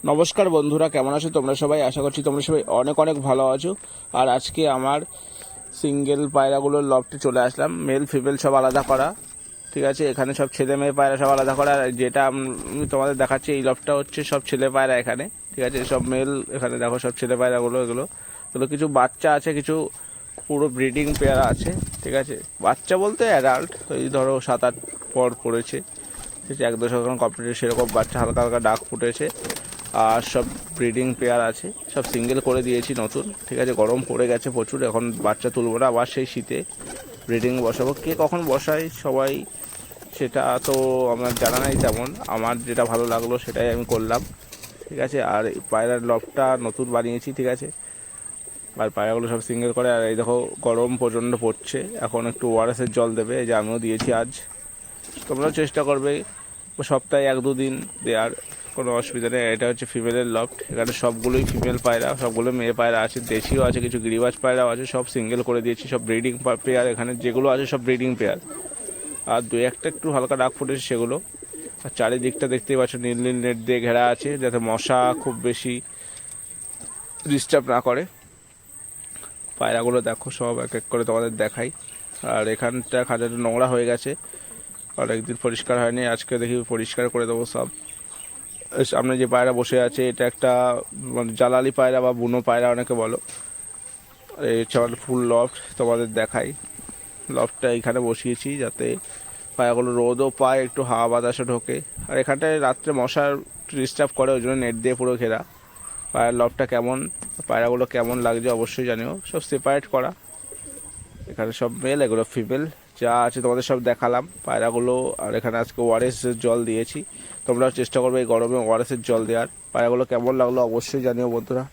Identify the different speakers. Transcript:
Speaker 1: নমস্কার বন্ধুরা, কেমন আছো তোমরা সবাই? আশা করছি তোমরা সবাই অনেক অনেক ভালো আছো। আর আজকে আমার সিঙ্গেল পায়রাগুলোর লফটে চলে আসলাম। মেল ফিমেল সব আলাদা করা, ঠিক আছে। এখানে সব ছেলে মেয়ে পায়রা সব আলাদা করা। আর যেটা আমি তোমাদের দেখাচ্ছি, এই লফটটা হচ্ছে সব ছেলে পায়রা এখানে, ঠিক আছে। সব মেল এখানে দেখো, সব ছেলে পায়রাগুলো। এগুলো এগুলো কিছু বাচ্চা আছে, কিছু পুরো ব্রিডিং পেয়ারা আছে, ঠিক আছে। বাচ্চা বলতে অ্যাডাল্ট, এই ধরো 7-8 পর পড়েছে, ঠিক আছে। 1-2 এখন কমপ্লিট, সেরকম বাচ্চা হালকা হালকা ডাক ফুটেছে। আর সব ব্রিডিং পেয়ার আছে, সব সিঙ্গেল করে দিয়েছি নতুন, ঠিক আছে। গরম পড়ে গেছে প্রচুর, এখন বাচ্চা তুলবো না, আবার সেই শীতে ব্রিডিং বসাবো। কে কখন বসাই সবাই সেটা তো আমার জানা নেই তেমন। আমার যেটা ভালো লাগলো সেটাই আমি করলাম, ঠিক আছে। আর এই পায়রার লফটটা নতুন বানিয়েছি, ঠিক আছে। আর পায়রাগুলো সব সিঙ্গেল করে। আর এই দেখো, গরম প্রচণ্ড পড়ছে, এখন একটু ওআরএসের জল দেবে, এই যে আমিও দিয়েছি আজ। তোমরাও চেষ্টা করবে সপ্তাহে 1-2 দিন দেওয়ার, কোনো অসুবিধা নেই। এটা হচ্ছে ফিমেলের লফট, এখানে সবগুলোই ফিমেল পায়রা, সবগুলো মেয়ে পায়রা আছে, দেশিও আছে, কিছু গিরিবাজ পায়রাও আছে। সব সিঙ্গেল করে দিয়েছি, সব ব্রিডিং পেয়ার। এখানে যেগুলো আছে সব ব্রিডিং পেয়ার। আর 2-1টা একটু হালকা ডাক ফুটেছে সেগুলো। আর চারিদিকটা দেখতেই পাচ্ছ নীল নীল নেট দিয়ে ঘেরা আছে, যাতে মশা খুব বেশি ডিস্টার্ব না করে। পায়রাগুলো দেখো সব এক এক করে তোমাদের দেখাই। আর এখানটা খাঁচাটা নোংরা হয়ে গেছে, অনেকদিন পরিষ্কার হয়নি, আজকে দেখি পরিষ্কার করে দেবো সব। সামনে যে পায়রা বসে আছে, এটা একটা মানে জালালি পায়রা বা বুনো পায়রা অনেকে বলো। এই হচ্ছে আমার ফুল লফট, তোমাদের দেখাই। লফটটা এখানে বসিয়েছি যাতে পায়রাগুলো রোদও পায়, একটু হাওয়া বাতাসও ঢোকে। আর এখানটায় রাত্রে মশার ডিস্টার্ব করে, ওই জন্য নেট দিয়ে পুরো ঘেরা। পায়রার লফটটা কেমন, পায়রাগুলো কেমন লাগছে অবশ্যই জানিও। সব সেপারেট করা, এখানে সব মেল, এগুলো ফিমেল। যা আছে তোমাদের সব দেখালাম পায়রাগুলো। আর এখানে আজকে ওআরএসের জল দিয়েছি, তোমরাও চেষ্টা করবে এই গরমে ওআরএসের জল দেওয়ার। পায়রাগুলো কেমন লাগলো অবশ্যই জানিও বন্ধুরা।